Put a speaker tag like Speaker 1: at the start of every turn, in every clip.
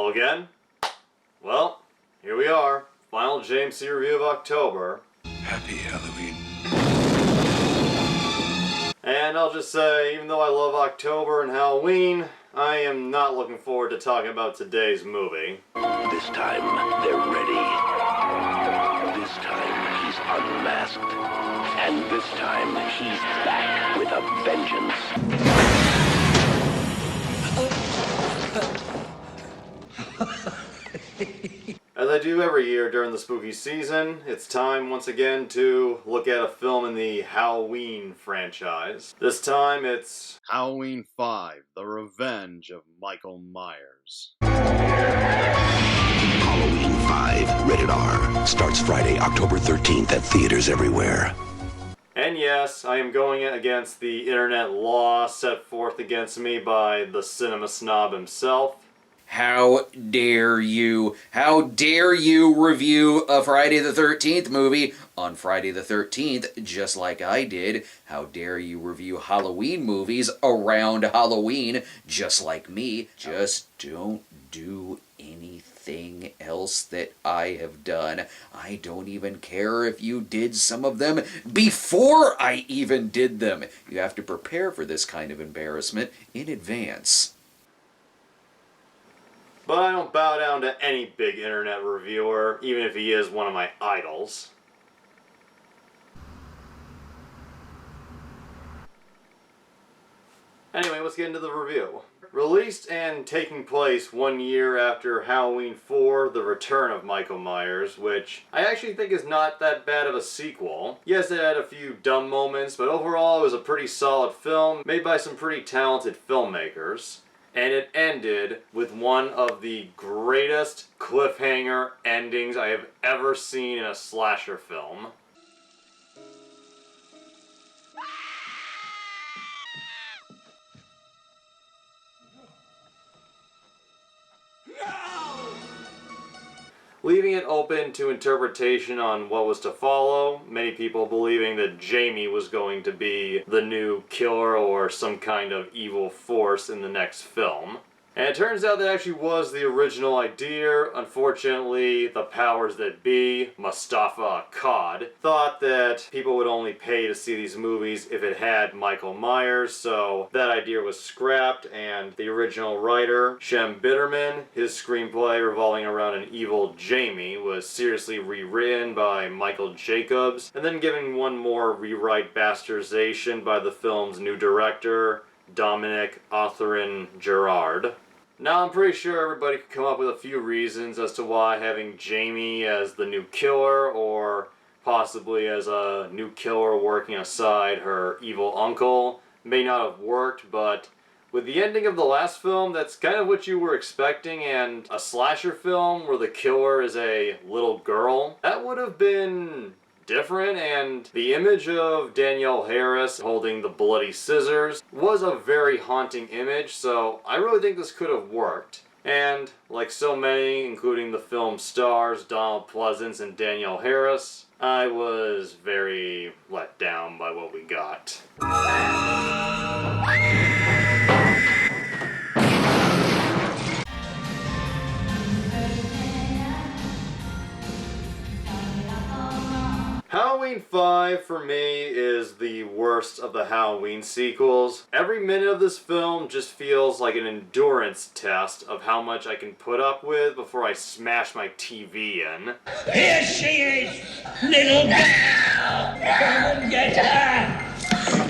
Speaker 1: Hello again. Well, here we are. Final JMC review of October.
Speaker 2: Happy Halloween.
Speaker 1: And I'll just say, even though I love October and Halloween, I am not looking forward to talking about today's movie.
Speaker 3: This time, they're ready. This time, he's unmasked. And this time, he's back with a vengeance.
Speaker 1: As I do every year during the spooky season, it's time once again to look at a film in the Halloween franchise. This time it's
Speaker 4: Halloween 5, The Revenge of Michael Myers.
Speaker 3: Halloween 5, rated R. Starts Friday, October 13th at theaters everywhere.
Speaker 1: And yes, I am going against the internet law set forth against me by the cinema snob himself.
Speaker 5: How dare you? How dare you review a Friday the 13th movie on Friday the 13th, just like I did? How dare you review Halloween movies around Halloween, just like me? Just don't do anything else that I have done. I don't even care if you did some of them before I even did them. You have to prepare for this kind of embarrassment in advance.
Speaker 1: But I don't bow down to any big internet reviewer, even if he is one of my idols. Anyway, let's get into the review. Released and taking place 1 year after Halloween 4, The Return of Michael Myers, which I actually think is not that bad of a sequel. Yes, it had a few dumb moments, but overall it was a pretty solid film, made by some pretty talented filmmakers. And it ended with one of the greatest cliffhanger endings I have ever seen in a slasher film. Leaving it open to interpretation on what was to follow, many people believing that Jamie was going to be the new killer or some kind of evil force in the next film. And it turns out that actually was the original idea. Unfortunately, the powers that be, Mustafa Akkad, thought that people would only pay to see these movies if it had Michael Myers, so that idea was scrapped, and the original writer, Shem Bitterman, his screenplay revolving around an evil Jamie, was seriously rewritten by Michael Jacobs, and then given one more rewrite bastardization by the film's new director, Dominic Autheryn-Gerard. Now, I'm pretty sure everybody could come up with a few reasons as to why having Jamie as the new killer, or possibly as a new killer working aside her evil uncle, may not have worked, but with the ending of the last film, that's kind of what you were expecting, and a slasher film where the killer is a little girl, that would have been different, and the image of Danielle Harris holding the bloody scissors was a very haunting image, so I really think this could have worked. And like so many, including the film stars Donald Pleasence and Danielle Harris, I was very let down by what we got. Halloween 5 for me is the worst of the Halloween sequels. Every minute of this film just feels like an endurance test of how much I can put up with before I smash my TV in.
Speaker 6: Here she is, little girl! Come and get her!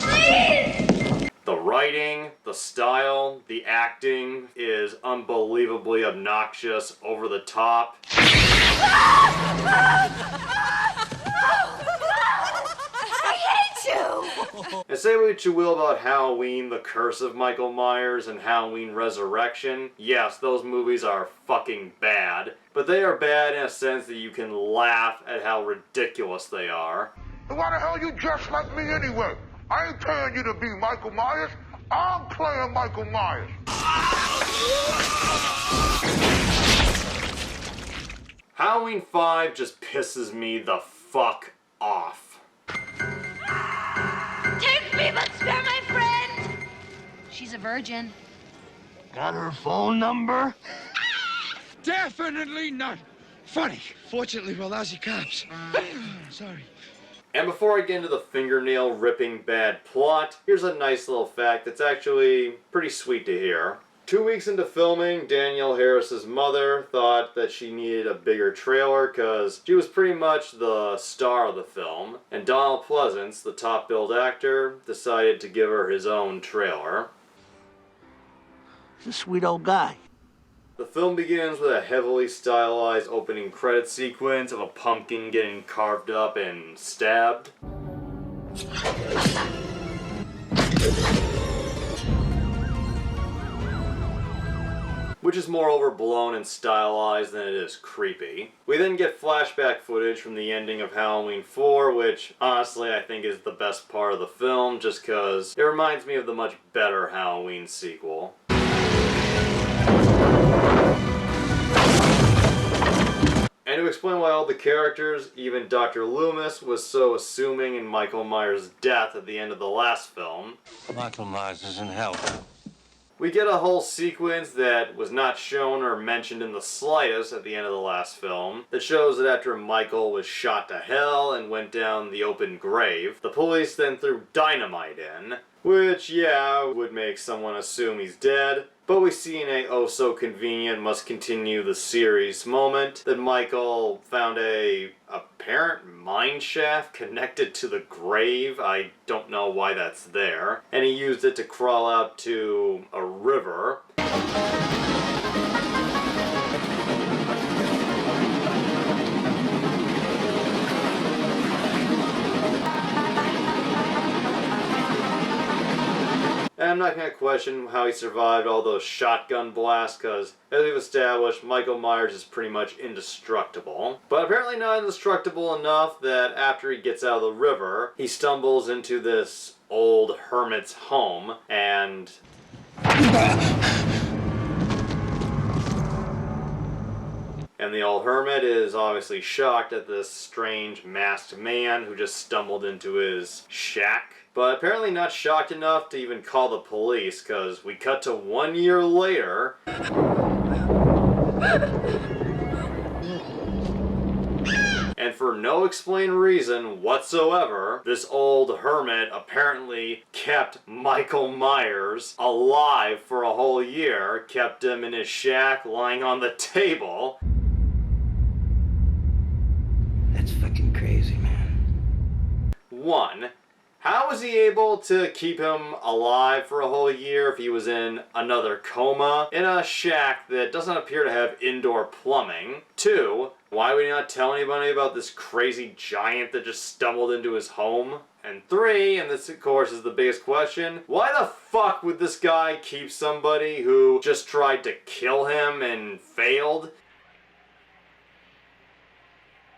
Speaker 6: Please!
Speaker 1: The writing, the style, the acting is unbelievably obnoxious, over the top. And say what you will about Halloween, The Curse of Michael Myers, and Halloween Resurrection. Yes, those movies are fucking bad. But they are bad in a sense that you can laugh at how ridiculous they are.
Speaker 7: Why the hell you dressed like me anyway? I ain't paying you to be Michael Myers. I'm playing Michael Myers.
Speaker 1: Halloween 5 just pisses me the fuck off.
Speaker 8: Take me, but spare my friend! She's a virgin.
Speaker 6: Got her phone number?
Speaker 2: definitely not funny. Fortunately, we're lousy cops. Sorry.
Speaker 1: And before I get into the fingernail ripping bad plot, here's a nice little fact that's actually pretty sweet to hear. 2 weeks into filming, Danielle Harris's mother thought that she needed a bigger trailer because she was pretty much the star of the film, and Donald Pleasance, the top-billed actor, decided to give her his own trailer.
Speaker 6: He's a sweet old guy.
Speaker 1: The film begins with a heavily stylized opening credit sequence of a pumpkin getting carved up and stabbed. Which is more overblown and stylized than it is creepy. We then get flashback footage from the ending of Halloween 4, which honestly I think is the best part of the film, just because it reminds me of the much better Halloween sequel. And to explain why all the characters, even Dr. Loomis, was so assuming in Michael Myers' death at the end of the last film.
Speaker 9: Michael Myers is in hell.
Speaker 1: We get a whole sequence that was not shown or mentioned in the slightest at the end of the last film that shows that after Michael was shot to hell and went down the open grave, the police then threw dynamite in, which, yeah, would make someone assume he's dead, but we see in a oh-so-convenient must-continue-the-series moment that Michael found a apparent mine shaft connected to the grave. I don't know why that's there. And he used it to crawl out to a river. And I'm not going to question how he survived all those shotgun blasts, because, as we've established, Michael Myers is pretty much indestructible. But apparently not indestructible enough that after he gets out of the river, he stumbles into this old hermit's home, and... And the old hermit is obviously shocked at this strange masked man who just stumbled into his shack. But apparently not shocked enough to even call the police, because we cut to 1 year later. And for no explained reason whatsoever, this old hermit apparently kept Michael Myers alive for a whole year, kept him in his shack lying on the table.
Speaker 6: That's fucking crazy, man.
Speaker 1: 1. How was he able to keep him alive for a whole year if he was in another coma in a shack that doesn't appear to have indoor plumbing? 2. Why would he not tell anybody about this crazy giant that just stumbled into his home? And 3, and this of course is the biggest question, why the fuck would this guy keep somebody who just tried to kill him and failed?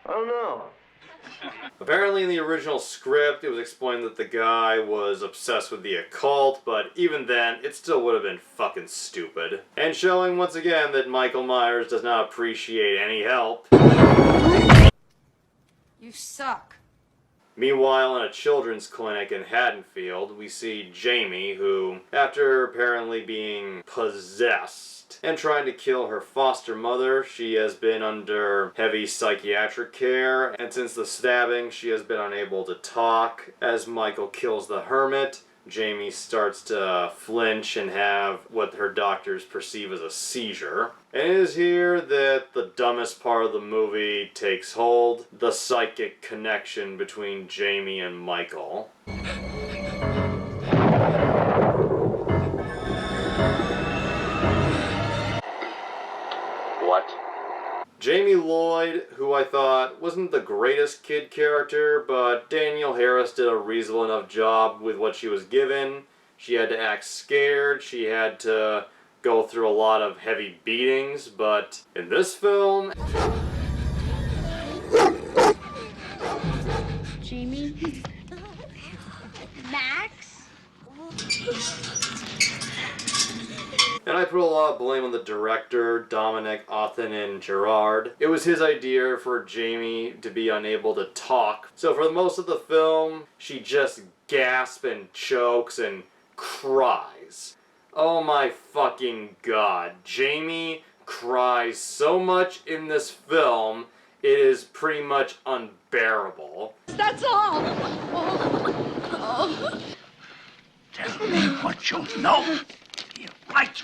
Speaker 9: I don't know.
Speaker 1: Apparently in the original script, it was explained that the guy was obsessed with the occult, but even then, it still would have been fucking stupid. And showing once again that Michael Myers does not appreciate any help.
Speaker 8: You suck.
Speaker 1: Meanwhile, in a children's clinic in Haddonfield, we see Jamie, who, after apparently being possessed and trying to kill her foster mother, she has been under heavy psychiatric care, and since the stabbing, she has been unable to talk. As Michael kills the hermit, Jamie starts to flinch and have what her doctors perceive as a seizure. And it is here that the dumbest part of the movie takes hold, the psychic connection between Jamie and Michael.
Speaker 3: What?
Speaker 1: Jamie Lloyd, who I thought wasn't the greatest kid character, but Danielle Harris did a reasonable enough job with what she was given. She had to act scared, she had to go through a lot of heavy beatings, but in this film...
Speaker 8: Jamie? Max?
Speaker 1: And I put a lot of blame on the director, Dominic Othenin-Girard. It was his idea for Jamie to be unable to talk. So for most of the film, she just gasps and chokes and cries. Oh my fucking god. Jamie cries so much in this film, it is pretty much unbearable.
Speaker 8: That's all.
Speaker 2: Tell me what you know. Right!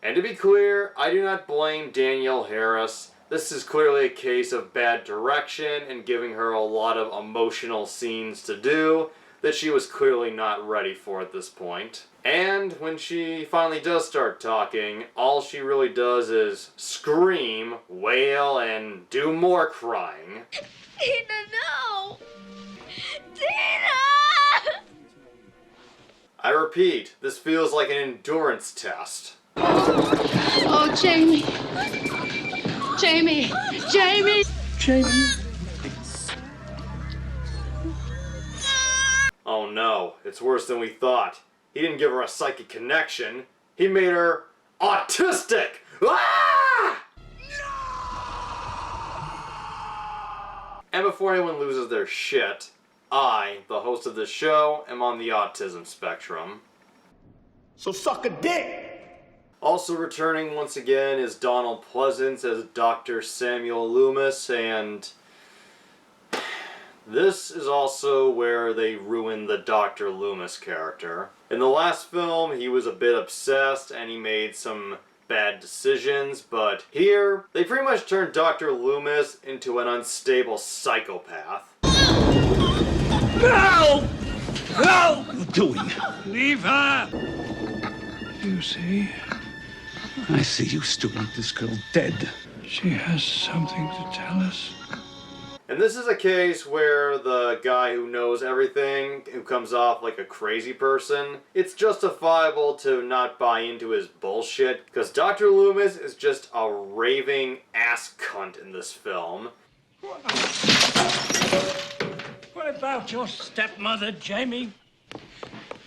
Speaker 1: And to be clear, I do not blame Danielle Harris. This is clearly a case of bad direction and giving her a lot of emotional scenes to do that she was clearly not ready for at this point. And when she finally does start talking, all she really does is scream, wail, and do more crying.
Speaker 8: Tina, no! Tina!
Speaker 1: I repeat, this feels like an endurance test.
Speaker 8: Oh, Jamie. Jamie. Jamie.
Speaker 2: Jamie.
Speaker 1: Oh no, it's worse than we thought. He didn't give her a psychic connection. He made her autistic! Ah! And before anyone loses their shit, I, the host of this show, am on the autism spectrum.
Speaker 2: So suck a dick!
Speaker 1: Also returning once again is Donald Pleasance as Dr. Samuel Loomis, and this is also where they ruin the Dr. Loomis character. In the last film, he was a bit obsessed and he made some bad decisions, but here, they pretty much turned Dr. Loomis into an unstable psychopath.
Speaker 2: No! No! What are you doing? Leave her! You see? I see you still want this girl dead. She has something to tell us.
Speaker 1: And this is a case where the guy who knows everything, who comes off like a crazy person, it's justifiable to not buy into his bullshit, because Dr. Loomis is just a raving ass cunt in this film.
Speaker 2: What about your stepmother, Jamie?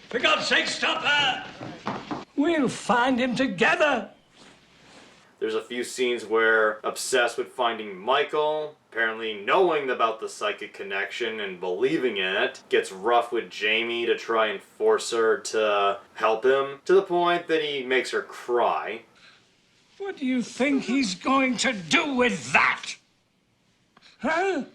Speaker 2: For God's sake, stop her! We'll find him together!
Speaker 1: There's a few scenes where, obsessed with finding Michael, apparently knowing about the psychic connection and believing in it, gets rough with Jamie to try and force her to help him, to the point that he makes her cry.
Speaker 2: What do you think he's going to do with that? Huh?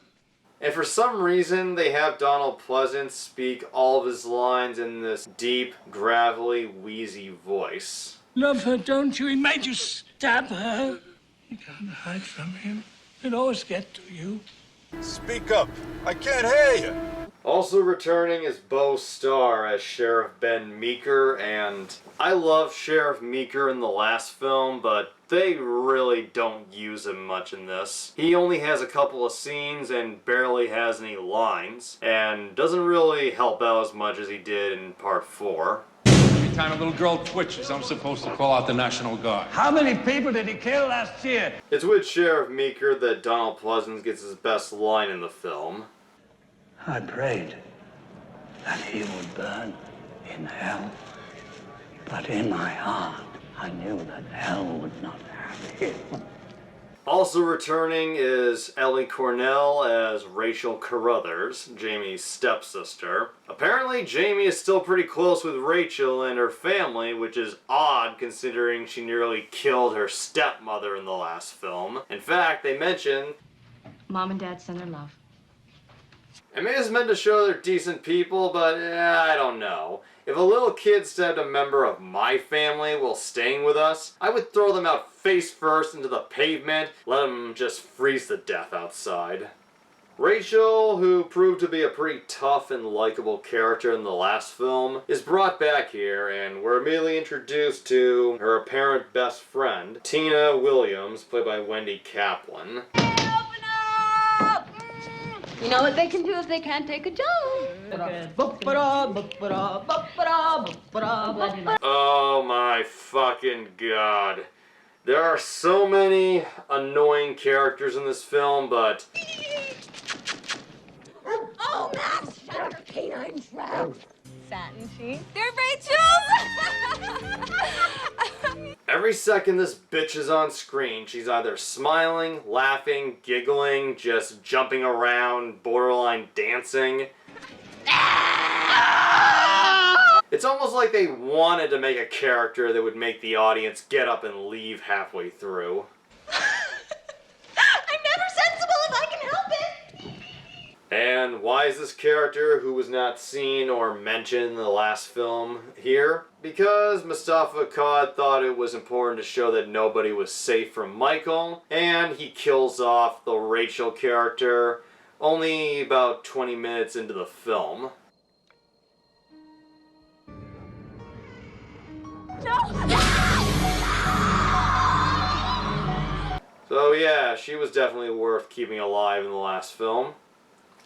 Speaker 1: And for some reason, they have Donald Pleasance speak all of his lines in this deep, gravelly, wheezy voice.
Speaker 2: Love her, don't you? He made you stab her. You can't hide from him. He'll always get to you.
Speaker 10: Speak up. I can't hear you.
Speaker 1: Also returning is Bo Starr as Sheriff Ben Meeker, and I love Sheriff Meeker in the last film, but they really don't use him much in this. He only has a couple of scenes and barely has any lines, and doesn't really help out as much as he did in part 4.
Speaker 11: Anytime a little girl twitches, I'm supposed to call out the National Guard.
Speaker 2: How many people did he kill last year?
Speaker 1: It's with Sheriff Meeker that Donald Pleasance gets his best line in the film.
Speaker 6: I prayed that he would burn in hell. But in my heart, I knew that hell would not have him.
Speaker 1: Also returning is Ellie Cornell as Rachel Carruthers, Jamie's stepsister. Apparently, Jamie is still pretty close with Rachel and her family, which is odd considering she nearly killed her stepmother in the last film. In fact, they mention
Speaker 8: Mom and Dad send their love.
Speaker 1: I mean, it's meant to show they're decent people, but I don't know. If a little kid stabbed a member of my family while staying with us, I would throw them out face first into the pavement, let them just freeze to death outside. Rachel, who proved to be a pretty tough and likable character in the last film, is brought back here, and we're immediately introduced to her apparent best friend, Tina Williams, played by Wendy Kaplan.
Speaker 8: You know what they can do if they can't take a joke.
Speaker 1: Oh my fucking god. There are so many annoying characters in this film, but...
Speaker 8: Oh, Max! Shut your canine trap! Satin sheets. They're Rachel's!
Speaker 1: Every second this bitch is on screen, she's either smiling, laughing, giggling, just jumping around, borderline dancing. It's almost like they wanted to make a character that would make the audience get up and leave halfway through.
Speaker 8: I'm never sensible if I can help it!
Speaker 1: And why is this character, who was not seen or mentioned in the last film, here? Because Mustafa Akkad thought it was important to show that nobody was safe from Michael, and he kills off the Rachel character only about 20 minutes into the film. So yeah, she was definitely worth keeping alive in the last film.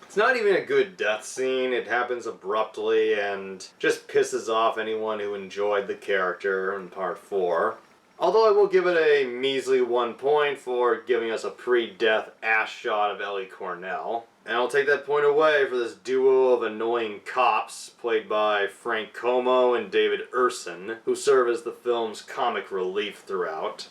Speaker 1: It's not even a good death scene. It happens abruptly and just pisses off anyone who enjoyed the character in part 4. Although I will give it a measly 1 point for giving us a pre-death ass shot of Ellie Cornell. And I'll take that point away for this duo of annoying cops, played by Frank Como and David Urson, who serve as the film's comic relief throughout.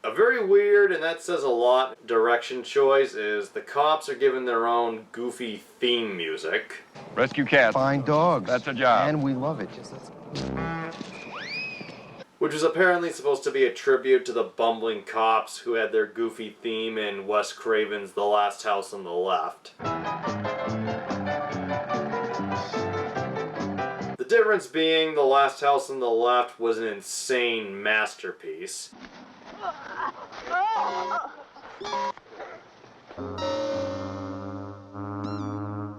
Speaker 1: A very weird, and that says a lot, direction choice is the cops are given their own goofy theme music.
Speaker 10: Rescue cats.
Speaker 12: Find dogs.
Speaker 10: That's a job.
Speaker 12: And we love it.
Speaker 1: Which was apparently supposed to be a tribute to the bumbling cops who had their goofy theme in Wes Craven's The Last House on the Left. The difference being The Last House on the Left was an insane masterpiece.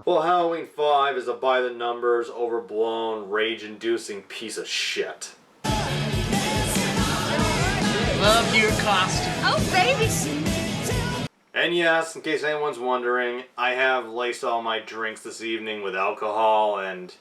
Speaker 1: Well, Halloween 5 is a by-the-numbers, overblown, rage-inducing piece of shit.
Speaker 13: Love your costume.
Speaker 8: Oh, baby!
Speaker 1: And yes, in case anyone's wondering, I have laced all my drinks this evening with alcohol, and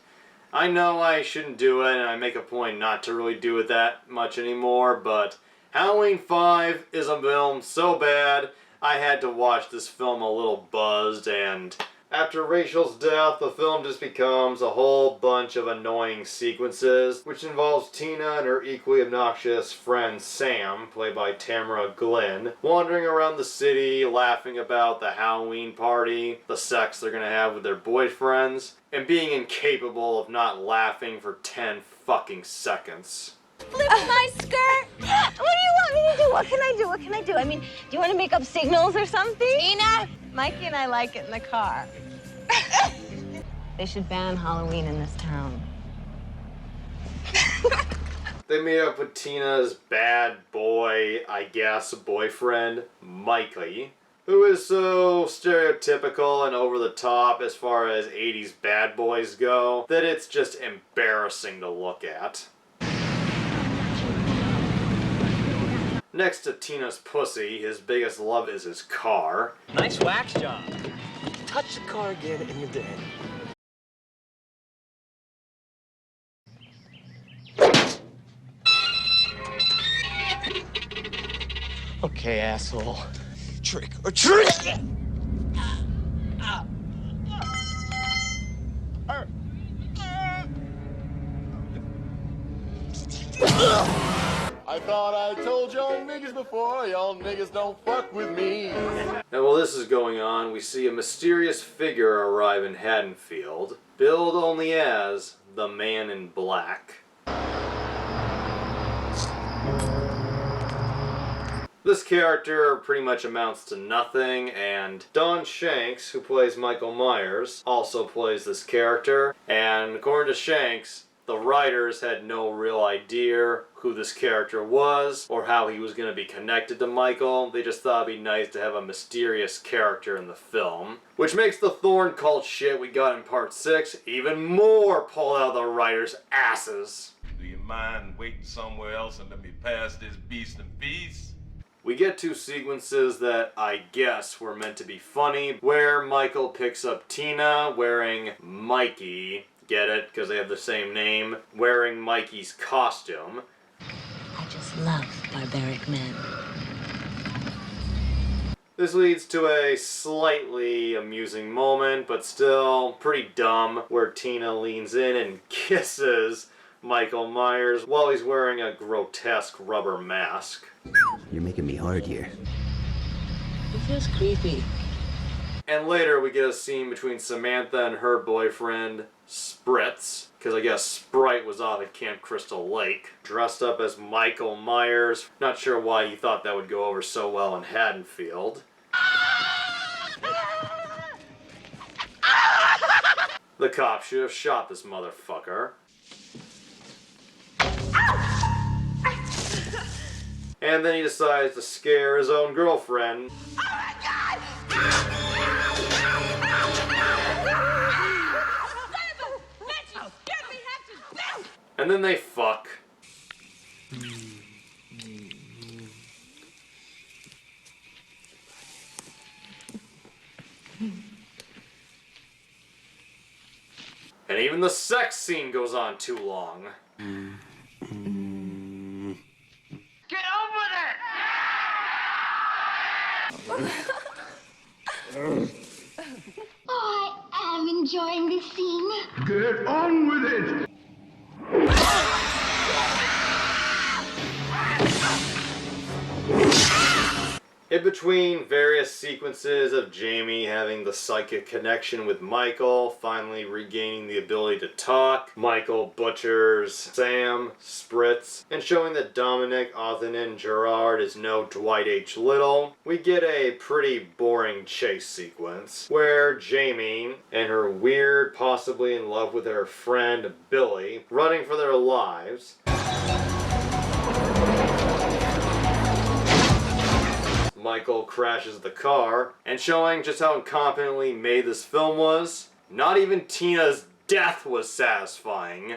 Speaker 1: I know I shouldn't do it, and I make a point not to really do it that much anymore, but Halloween 5 is a film so bad, I had to watch this film a little buzzed, and after Rachel's death, the film just becomes a whole bunch of annoying sequences, which involves Tina and her equally obnoxious friend Sam, played by Tamara Glynn, wandering around the city, laughing about the Halloween party, the sex they're gonna have with their boyfriends, and being incapable of not laughing for 10 fucking seconds.
Speaker 8: Flip my skirt! What do you want me to do? What can I do? What can I do? I mean, do you want to make up signals or something? Tina! Mikey and I like it in the car. They should ban Halloween in this town.
Speaker 1: They made up with Tina's bad boy, I guess, boyfriend, Mikey, who is so stereotypical and over the top as far as 80s bad boys go, that it's just embarrassing to look at. Next to Tina's pussy, his biggest love is his car.
Speaker 13: Nice wax job. Touch the car again and you're dead. Okay, asshole. Trick or treat!
Speaker 10: I thought I told y'all niggas before, y'all niggas don't fuck with me.
Speaker 1: Now while this is going on, we see a mysterious figure arrive in Haddonfield, billed only as the Man in Black. This character pretty much amounts to nothing, and Don Shanks, who plays Michael Myers, also plays this character, and according to Shanks, the writers had no real idea who this character was or how he was going to be connected to Michael. They just thought it'd be nice to have a mysterious character in the film, which makes the Thorn cult shit we got in part 6 even more pulled out of the writers' asses.
Speaker 10: Do you mind waiting somewhere else and let me pass this beast in peace?
Speaker 1: We get 2 sequences that I guess were meant to be funny, where Michael picks up Tina wearing Mikey, get it, because they have the same name, wearing Mikey's costume.
Speaker 14: I just love barbaric men.
Speaker 1: This leads to a slightly amusing moment, but still pretty dumb, where Tina leans in and kisses Michael Myers while he's wearing a grotesque rubber mask.
Speaker 15: You're making me hard here.
Speaker 14: It feels creepy.
Speaker 1: And later we get a scene between Samantha and her boyfriend, Spritz, because I guess Sprite was off at Camp Crystal Lake, dressed up as Michael Myers. Not sure why he thought that would go over so well in Haddonfield. The cop should have shot this motherfucker. And then he decides to scare his own girlfriend.
Speaker 8: Oh my God!
Speaker 1: And then they fuck. And even the sex scene goes on too long.
Speaker 8: Get over there!
Speaker 12: Oh, I am enjoying this scene.
Speaker 2: Get on with it!
Speaker 1: In between various sequences of Jamie having the psychic connection with Michael, finally regaining the ability to talk, Michael butchers Sam, Spritz, and showing that Dominic Othenin Gerard is no Dwight H. Little, we get a pretty boring chase sequence where Jamie and her weird, possibly in love with her friend Billy, running for their lives. Michael crashes the car, and showing just how incompetently made this film was, not even Tina's death was satisfying.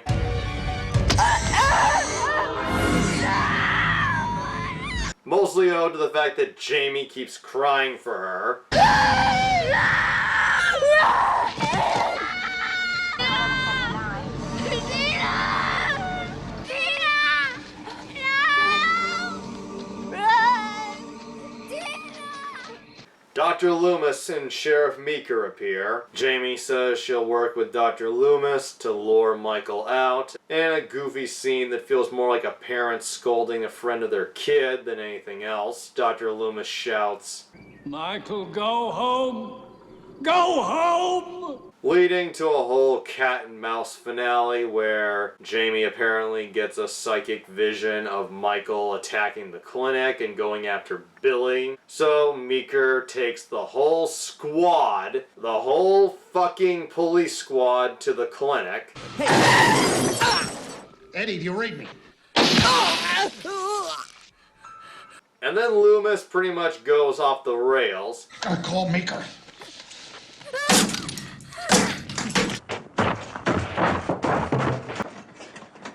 Speaker 1: Mostly owed to the fact that Jamie keeps crying for her. Dr. Loomis and Sheriff Meeker appear. Jamie says she'll work with Dr. Loomis to lure Michael out, and a goofy scene that feels more like a parent scolding a friend of their kid than anything else. Dr. Loomis shouts,
Speaker 2: Michael, go home! Go home!
Speaker 1: Leading to a whole cat and mouse finale where Jamie apparently gets a psychic vision of Michael attacking the clinic and going after Billy. So Meeker takes the whole squad, the whole fucking police squad, to the clinic.
Speaker 15: Eddie, do you read me?
Speaker 1: And then Loomis pretty much goes off the rails.
Speaker 15: Gotta call Meeker.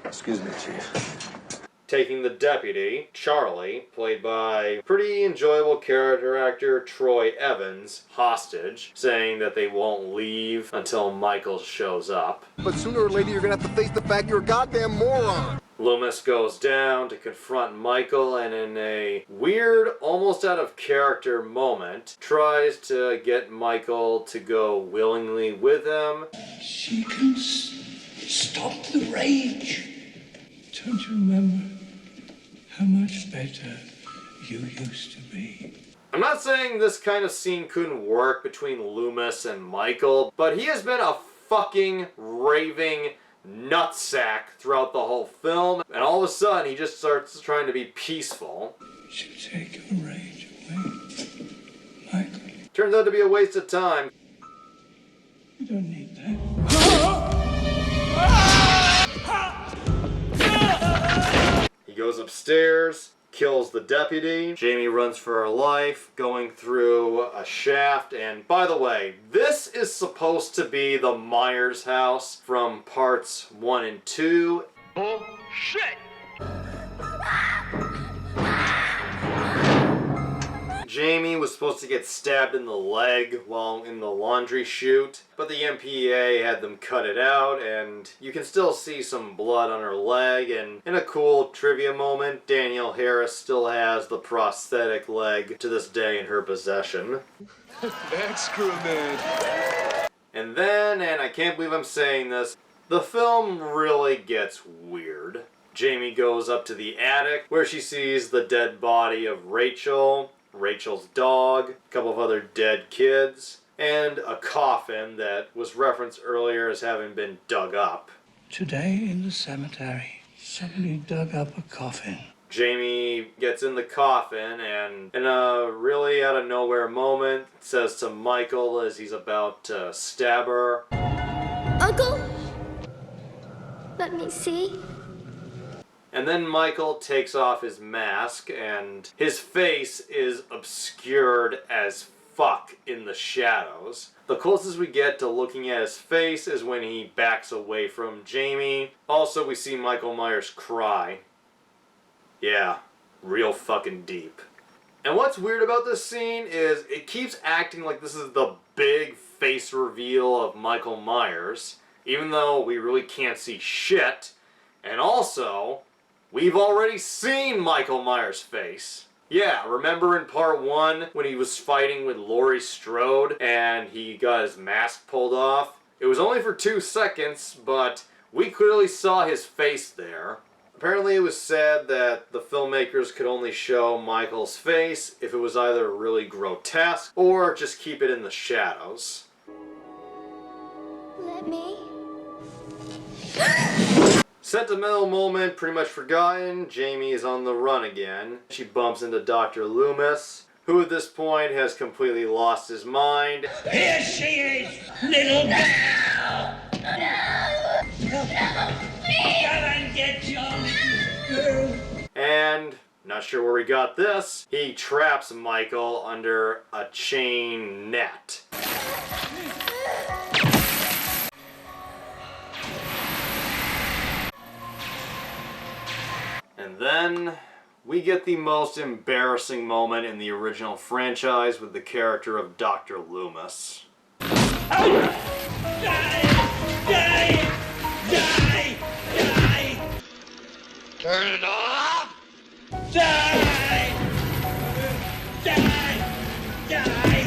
Speaker 10: Excuse me, Chief.
Speaker 1: Taking the deputy, Charlie, played by pretty enjoyable character actor Troy Evans, hostage, saying that they won't leave until Michael shows up.
Speaker 10: But sooner or later, you're gonna have to face the fact you're a goddamn moron.
Speaker 1: Loomis goes down to confront Michael and in a weird, almost out of character moment, tries to get Michael to go willingly with him.
Speaker 2: She can stop the rage. Don't you remember how much better you used to be?
Speaker 1: I'm not saying this kind of scene couldn't work between Loomis and Michael, but he has been a fucking raving nutsack throughout the whole film, and all of a sudden he just starts trying to be peaceful.
Speaker 2: Should take your rage away, Michael.
Speaker 1: Turns out to be a waste of time.
Speaker 2: You don't need that.
Speaker 1: He goes upstairs, kills the deputy. Jamie runs for her life, going through a shaft. And by the way, this is supposed to be the Myers house from parts 1 and 2.
Speaker 8: Bullshit!
Speaker 1: Jamie was supposed to get stabbed in the leg while in the laundry chute, but the MPA had them cut it out, and you can still see some blood on her leg, and in a cool trivia moment, Danielle Harris still has the prosthetic leg to this day in her possession.
Speaker 10: Excrement.
Speaker 1: And then, and I can't believe I'm saying this, the film really gets weird. Jamie goes up to the attic, where she sees the dead body of Rachel, Rachel's dog, a couple of other dead kids. and a coffin that was referenced earlier as having been dug up.
Speaker 6: Today in the cemetery, somebody dug up a coffin.
Speaker 1: Jamie gets in the coffin and in a really out of nowhere moment says to Michael as he's about to stab her,
Speaker 12: Uncle? Let me see.
Speaker 1: and then Michael takes off his mask and his face is obscured as fuck in the shadows. The closest we get to looking at his face is when he backs away from Jamie. Also, we see Michael Myers cry. Yeah, real fucking deep. And what's weird about this scene is it keeps acting like this is the big face reveal of Michael Myers, even though we really can't see shit. And also, we've already seen Michael Myers' face. Yeah, remember in part 1 when he was fighting with Laurie Strode and he got his mask pulled off? It was only for 2 seconds, but we clearly saw his face there. Apparently it was said that the filmmakers could only show Michael's face if it was either really grotesque or just keep it in the shadows.
Speaker 12: Let me.
Speaker 1: Sentimental moment pretty much forgotten. Jamie is on the run again. She bumps into Dr. Loomis, who at this point has completely lost his mind.
Speaker 2: Here she is, little girl! Come and get your little girl!
Speaker 1: And, not sure where we got this, he traps Michael under a chain net. And then we get the most embarrassing moment in the original franchise with the character of Dr. Loomis.
Speaker 2: Die! Die! Die! Die! Turn it off! Die! Die! Die!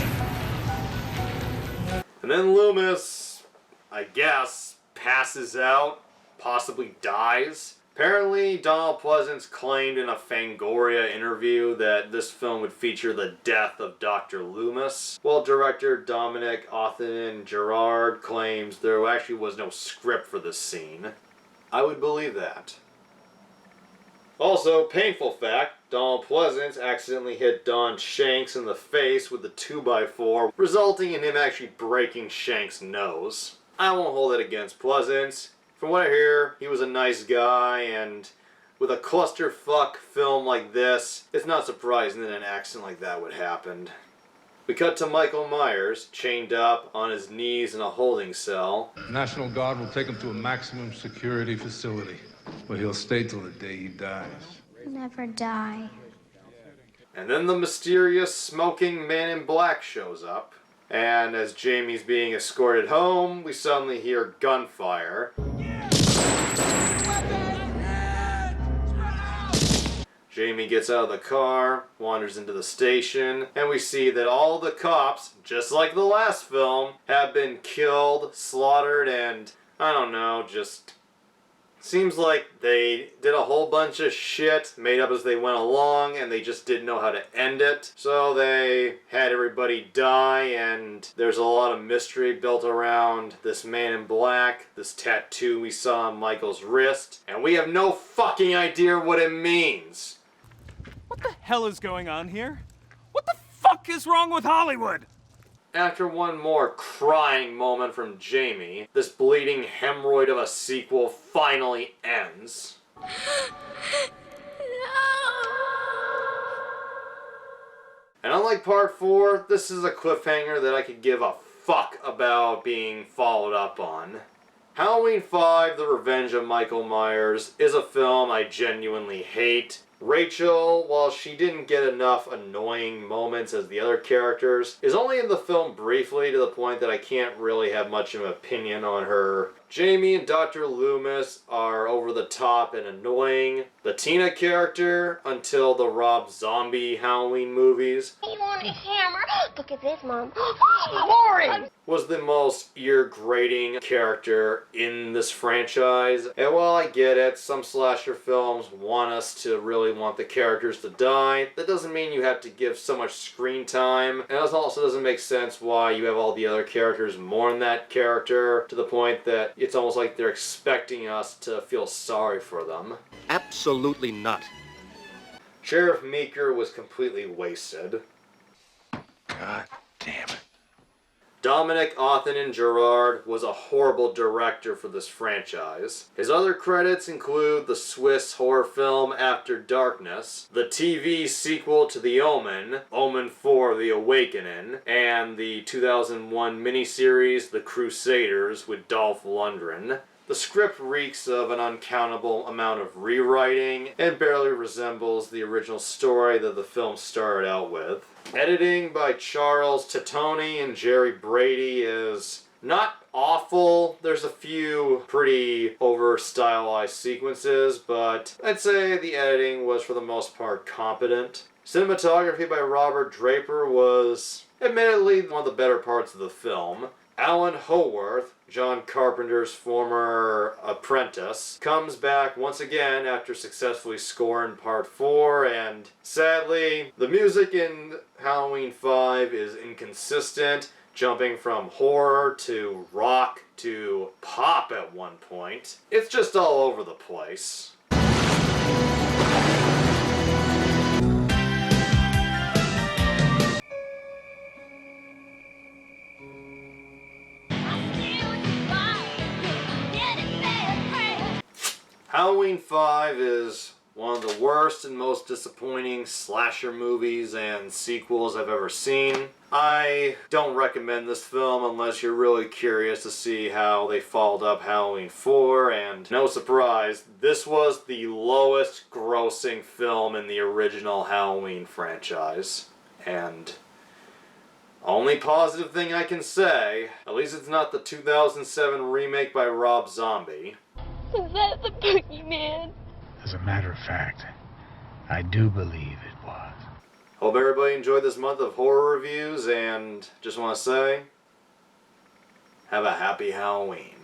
Speaker 1: And then Loomis, I guess, passes out, possibly dies. Apparently, Donald Pleasance claimed in a Fangoria interview that this film would feature the death of Dr. Loomis, while director Dominic Othenin-Girard claims there actually was no script for this scene. I would believe that. Also, painful fact, Donald Pleasance accidentally hit Don Shanks in the face with the 2x4, resulting in him actually breaking Shanks' nose. I won't hold it against Pleasance. From what I hear, he was a nice guy, and with a clusterfuck film like this, it's not surprising that an accident like that would happen. We cut to Michael Myers, chained up on his knees in a holding cell.
Speaker 11: National Guard will take him to a maximum security facility, where he'll stay till the day he dies.
Speaker 12: Never die.
Speaker 1: And then the mysterious smoking man in black shows up. And as Jamie's being escorted home, we suddenly hear gunfire. Jamie gets out of the car, wanders into the station, and we see that all the cops, just like the last film, have been killed, slaughtered, and, I don't know, just seems like they did a whole bunch of shit made up as they went along and they just didn't know how to end it. So they had everybody die, and there's a lot of mystery built around this man in black, this tattoo we saw on Michael's wrist, and we have no fucking idea what it means.
Speaker 15: What the hell is going on here? What the fuck is wrong with Hollywood?
Speaker 1: After one more crying moment from Jamie, this bleeding hemorrhoid of a sequel finally ends. And unlike part 4, this is a cliffhanger that I could give a fuck about being followed up on. Halloween 5: The Revenge of Michael Myers is a film I genuinely hate. Rachel, while she didn't get enough annoying moments as the other characters, is only in the film briefly to the point that I can't really have much of an opinion on her. Jamie and Dr. Loomis are over the top and annoying. The Tina character, until the Rob Zombie Halloween movies,
Speaker 12: You want a hammer? Look at this, Mom. Boring!
Speaker 1: was the most ear-grating character in this franchise. And while I get it, some slasher films want us to really really want the characters to die. That doesn't mean you have to give so much screen time, and it also doesn't make sense why you have all the other characters mourn that character to the point that it's almost like they're expecting us to feel sorry for them.
Speaker 16: Absolutely not.
Speaker 1: Sheriff Meeker was completely wasted.
Speaker 16: God damn it.
Speaker 1: Dominic Othenin-Girard was a horrible director for this franchise. His other credits include the Swiss horror film After Darkness, the TV sequel to The Omen, Omen 4: The Awakening, and the 2001 miniseries The Crusaders with Dolph Lundgren. The script reeks of an uncountable amount of rewriting and barely resembles the original story that the film started out with. Editing by Charles Titoni and Jerry Brady is not awful. There's a few pretty over-stylized sequences, but I'd say the editing was for the most part competent. Cinematography by Robert Draper was admittedly one of the better parts of the film. Alan Howarth, John Carpenter's former apprentice, comes back once again after successfully scoring Part 4, and sadly, the music in Halloween 5 is inconsistent, jumping from horror to rock to pop at one point. It's just all over the place. Halloween 5 is one of the worst and most disappointing slasher movies and sequels I've ever seen. I don't recommend this film unless you're really curious to see how they followed up Halloween 4, and no surprise, this was the lowest grossing film in the original Halloween franchise. And only positive thing I can say, at least it's not the 2007 remake by Rob Zombie.
Speaker 12: Is that the boogeyman?
Speaker 17: As a matter of fact, I do believe it was.
Speaker 1: Hope everybody enjoyed this month of horror reviews, and just want to say, have a happy Halloween.